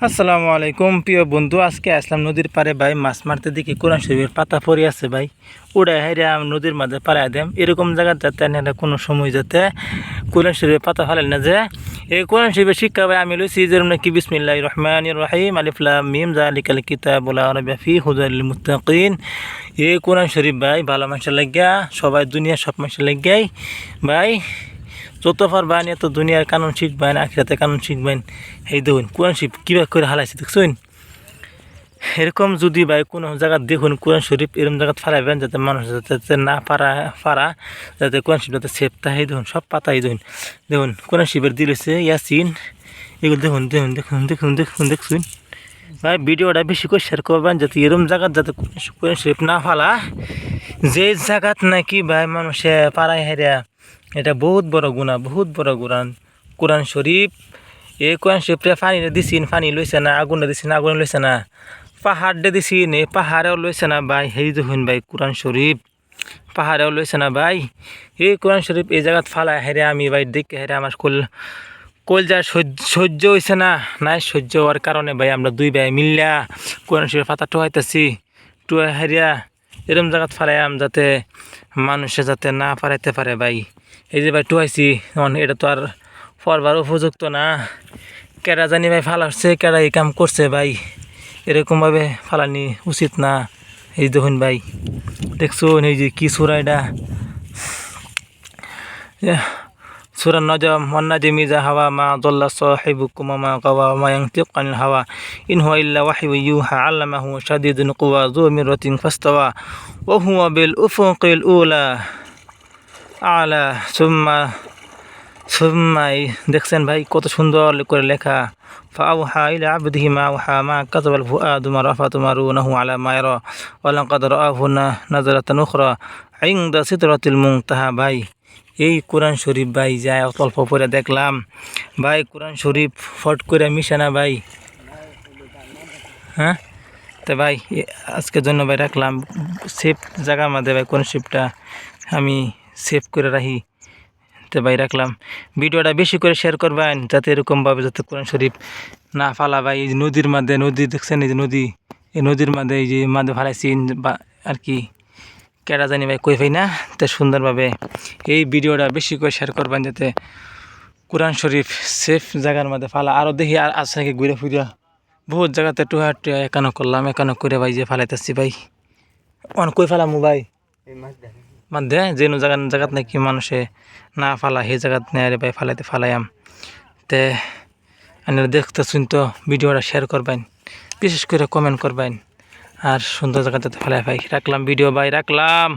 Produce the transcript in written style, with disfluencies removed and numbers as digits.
আসসালামু আলাইকুম প্রিয় বন্ধু, আজকে আসলাম নদীর পাড়ে ভাই মাছ মারতে দেখি কোরআন শরীফের পাতা পড়ে আছে ভাই। উড়াই হাইরা নদীর মাঝে পাড়ায় দেম এরকম জায়গা যাতে না কোনো সময় যাতে কোরআন শরীফের পাতা ফেলেন না। যে এই কোরআন শরীফের শিক্ষা ভাই আমি লইছি যেরকম নাকি বিসমিল্লাহির রহমানির রহিম আলিফ লাম মিম যালিকাল কিতাবু লা রাইবা ফিহি হুদাল লিল মুত্তাকিন। এই কোরআন শরীফ ভাই ভালো মানুষের লাগিয়া, সবাই দুনিয়া সব মানুষের লাগিয়াই ভাই যত পারবেন এত দুনিয়ার কানুন শিখবেন, আখিরাতে কানুন শিখবেন। এই দেখুন কোরআন শরীফ কীভাবে করে হালাইছে দেখছেন। এরকম যদি ভাই কোনো জায়গা দেখুন কোরআন শরীফ এরকম জায়গা ফালাইবেন যাতে মানুষ যাতে না পারা যাতে কোরআন শরীফ যাতে সেফ থাকে। দেখুন সব পাতাই দেখুন, দেখুন কোরআন শরীফের দিল হচ্ছে ইয়াসিন, এগুলো দেখুন দেখুন দেখুন দেখুন দেখুন দেখুন ভাই। ভিডিওটা বেশি করে শেয়ার করবেন যাতে এরকম জায়গা যাতে কোরআন শরীফ না ফালা। যে জায়গাত নাকি ভাই মানুষে পাড়ায় হেরিয়া, এটা বহুত বড় গুণা, বহুত বড় কোরআন শরীফ। এই কোরআন শরীফে পানি দিছিন, পানি লইছে না, আগুনে দিছিন, আগুনে লইছে না, পাহাড় দে দিছিন, এই পাহাড়েও লইছে না ভাই। হেই দেখুন ভাই কোরআন শরীফ পাহাড়েও লইছে না ভাই। এই কোরআন শরীফ এই জায়গাত ফালা হেরে আমি ভাই দেখে হেরে আমার কলজার সহ্য হয়েছে না, নাই সহ্য হওয়ার কারণে ভাই আমরা দুই ভাই মিল্লা কোরআন শরীফ পাতা টোয়াইতেছি। টোয়া হেরিয়া এরম জায়গাত ফালাইয়াম যাতে মানুষে যাতে না পারাইতে পারে ভাই। এই যে ভাই টোয়াইছি, এটা তো আর পড়বার উপযুক্ত না। কেডা জানি ভাই ফালাচ্ছে, কেডা এই কাম করছে ভাই, এরকমভাবে ফালানি উচিত না। এই দেখুন ভাই দেখছো এই যে কি সুরা, এটা সূরা নজম ওয়ান-নাজমি ইযা হাওয়া মা দাল্লা সাহিবুকুম ওয়া মা গাওয়া ওয়া মা ইয়ানতিকু আনিল হাওয়া ইন হুয়া ইল্লা ওয়াহয়ুন ইউহা আল্লামাহু শাদীদুল কুওয়া যু মিরাতিন ফাস্তাওয়া ওয়া হুয়া বিল উফুকিল উলা আলা সুম্মাই। দেখছেন ভাই কত সুন্দর করে লেখা। ফাআওহা ইলা আবদিহি মা আওহা মা কাযাবাল ফুআদু মা রাফা তুমারুনাহু আলা মা ইয়ারা ওয়া লাকাদ রাআহু নাযরাতান উখরা ইনদা সিদরাতিল মুনতাহা। ভাই এই কোরআন শরীফ ভাই যায় অল্প পরে দেখলাম ভাই কোরআন শরীফ ফট করে মিশে না ভাই। হ্যাঁ তো ভাই আজকের জন্য ভাই রাখলাম সেফ জায়গার মধ্যে ভাই কোরআন শরীফটা আমি সেভ করে রাখি। তো ভাই রাখলাম, ভিডিওটা বেশি করে শেয়ার করবেন যাতে এরকমভাবে যাতে কোরআন শরীফ না ফালা ভাই। এই যে নদীর মধ্যে, নদী দেখছেন এই যে নদী, এই নদীর মধ্যে এই যে মাঝে ফালাইছি বা আর কি কেডা জানি ভাই কই পাই না। তো সুন্দরভাবে এই ভিডিওটা বেশি করে শেয়ার করবেন যাতে কোরআন শরীফ সেফ জায়গার মধ্যে ফালা। আরও দেখি আর আছে নাকি ঘুরে ফিরে বহুত জায়গাতে টুয়া একানো করলাম, একানো করে ভাই যে ফালাইতেছি ভাই। অন কই ফালামু ভাই মাধ্যে যেন জায়গাত নাকি মানুষে না ফালা সেই জায়গাত নেয় ভাই ফালাইয়াম। তে আপনারা দেখতে শুনতো ভিডিওটা শেয়ার করবেন, বিশেষ করে কমেন্ট করবেন আর সুন্দর জায়গাতে ফালাই ভাই। রাখলাম ভিডিও ভাই, রাখলাম।